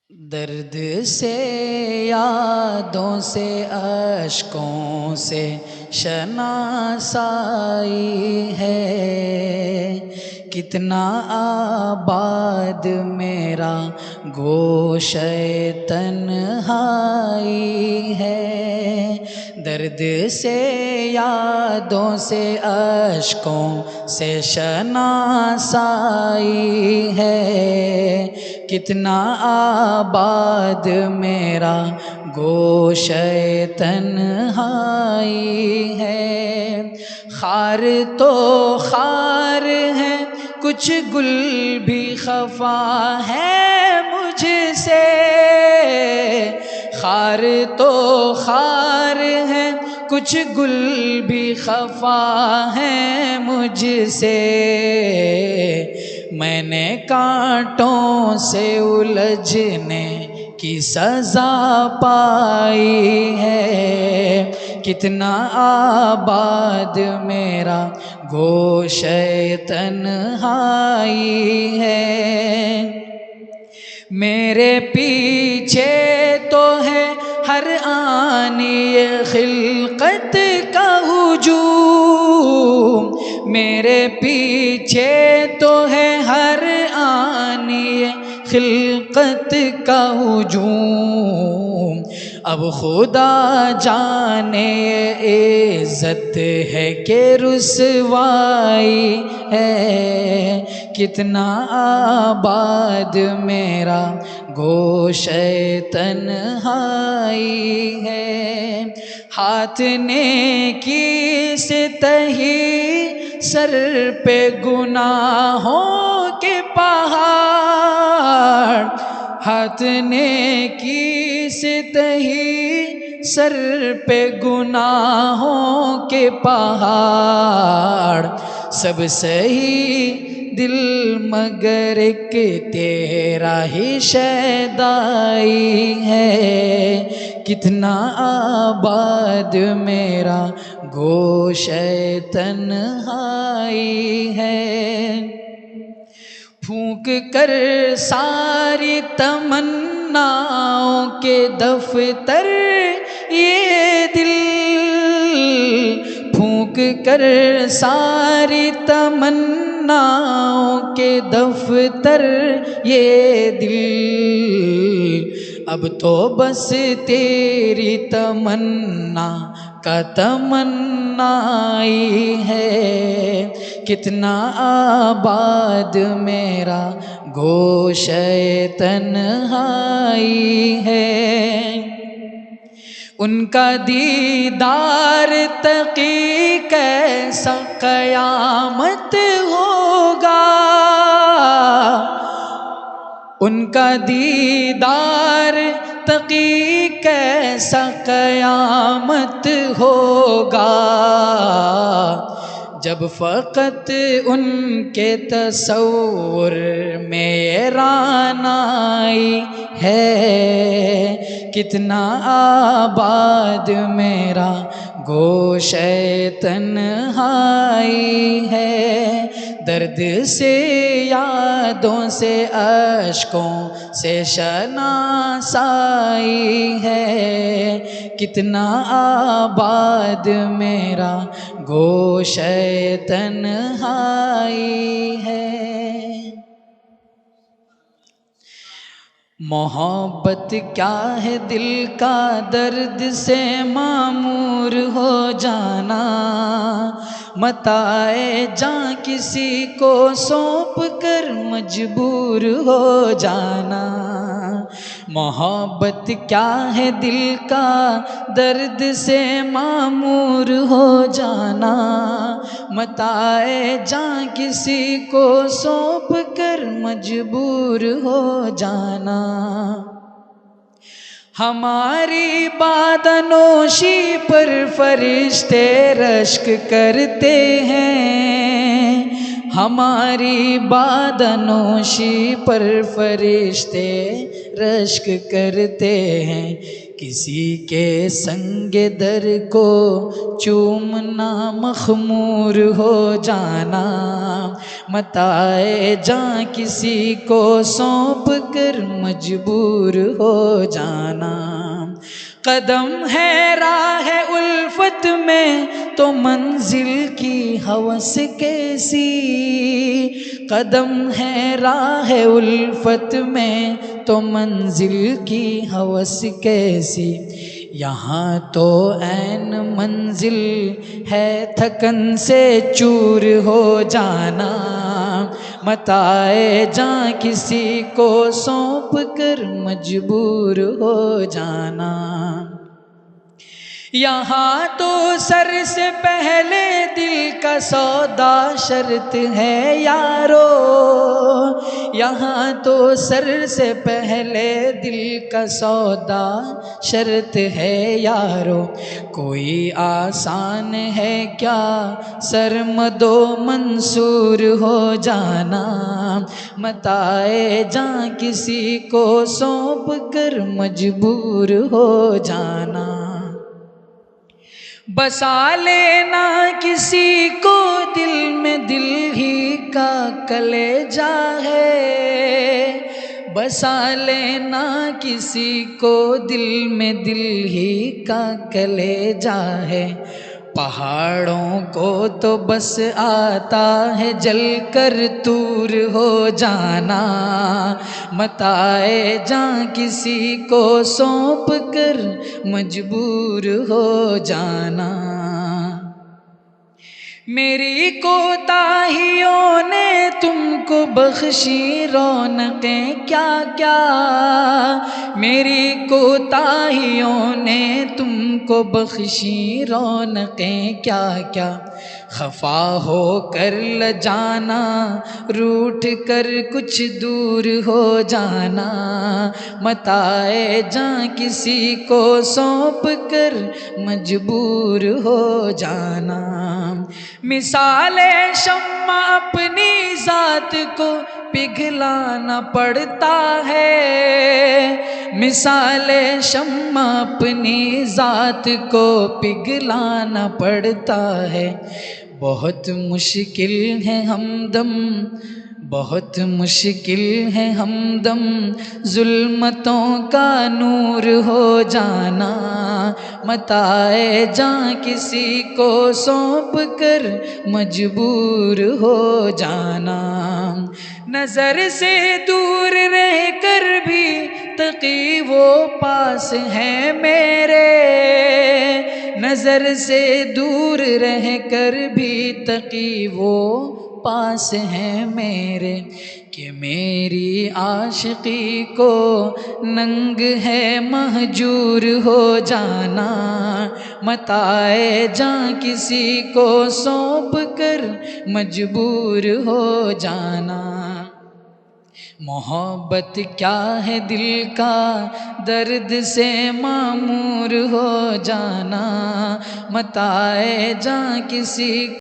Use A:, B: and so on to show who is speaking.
A: दर्द से यादों से अश्कों से शनासाई है, कितना आबाद मेरा गोशे तन्हाई है। दर्द से यादों से अश्कों से शनासाई है, कितना आबाद मेरा गोशे तन्हाई है। खार तो खार है, कुछ गुल भी खफा है मुझसे। खार तो खार है, कुछ गुल भी खफा है मुझसे। मैंने कांटों से उलझने की सजा पाई है, कितना आबाद मेरा गोशे तन्हाई है। मेरे पीछे तो है हर आनी खिलकत का हुजूम, मेरे पीछे तो है हर आनी खिलकत का हुजूम। अब खुदा जाने इज्जत है कि रुसवाई है, कितना आबाद मेरा गोशे तन्हाई है। हाथ ने की से तही सर पे गुनाहों के पहाड़, हाथ ने की से तही सर पे गुनाहों के पहाड़। सब सही दिल मगर एक तेरा ही शैदाई है, कितना आबाद मेरा गोशे तन्हाई है। फूंक कर सारी तमन्नाओं के दफ्तर ये दिल, फूंक कर सारी तमन्नाओं के दफ्तर ये दिल। अब तो बस तेरी तमन्ना का तमन्नाई है, कितना आबाद मेरा गोशे तन्हाई है। उनका दीदार तकी कैसा कयामत होगा, उनका दीदार तकी कैसा कयामत होगा। जब फ़कत उनके तसव्वुर में रानाई है, कितना आबाद मेरा गोशे तन्हाई है। दर्द से यादों से अश्कों से शनासाई है, कितना आबाद मेरा गोशे तन्हाई है। मोहब्बत क्या है दिल का दर्द से मामूर हो जाना, मताए जां किसी को सौंप कर मजबूर हो जाना। मोहब्बत क्या है दिल का दर्द से मामूर हो जाना, मताए जां किसी को सौंप कर मजबूर हो जाना। हमारी बादनोशी पर फरिश्ते रश्क करते हैं, हमारी बादनोशी पर फरिश्ते रश्क करते हैं, किसी के संग दर को चूमना मखमूर हो जाना, मताए जां किसी को सौंप कर मजबूर हो जाना। कदम है राह उल्फत में तो मंजिल की हवस कैसी, कदम है राह उल्फत में तो मंजिल की हवस कैसी। यहाँ तो ऐन मंजिल है थकन से चूर हो जाना, मताए जां किसी को सौंप कर मजबूर हो जाना। यहाँ तो सर से पहले दिल का सौदा शर्त है यारो, यहाँ तो सर से पहले दिल का सौदा शर्त है यारो। कोई आसान है क्या सरमदो मंसूर हो जाना, मताए जां किसी को सौंप कर मजबूर हो जाना। बसा लेना किसी को दिल में दिल ही का कलेजा है, बसा लेना किसी को दिल में दिल ही का कलेजा है। पहाड़ों को तो बस आता है जल कर तूर हो जाना, मताए जां किसी को सौंप कर मजबूर हो जाना। मेरी कोताहियों ने तुमको बख्शी रौनकें क्या क्या, मेरी कोताहियों ने तुमको बख्शी रौनकें क्या क्या। खफा हो कर ल जाना, रूठ कर कुछ दूर हो जाना, मताए जां किसी को सौंप कर मजबूर हो जाना। मिसाले शम्मा अपनी ज़ात को पिघलाना पड़ता है, मिसाले शम्मा अपनी ज़ात को पिघलाना पड़ता है। बहुत मुश्किल है हमदम, बहुत मुश्किल है हमदम जुल्मतों का नूर हो जाना, मताए जां किसी को सौंप कर मजबूर हो जाना। नज़र से दूर रह कर भी तकी वो पास है मेरे, नज़र से दूर रह कर भी तकी वो पास है मेरे। कि मेरी आशिकी को नंग है महजूर हो जाना, मताए जां किसी को सौंप कर मजबूर हो जाना। मोहब्बत क्या है दिल का दर्द से मामूर हो जाना, मताए जां किसी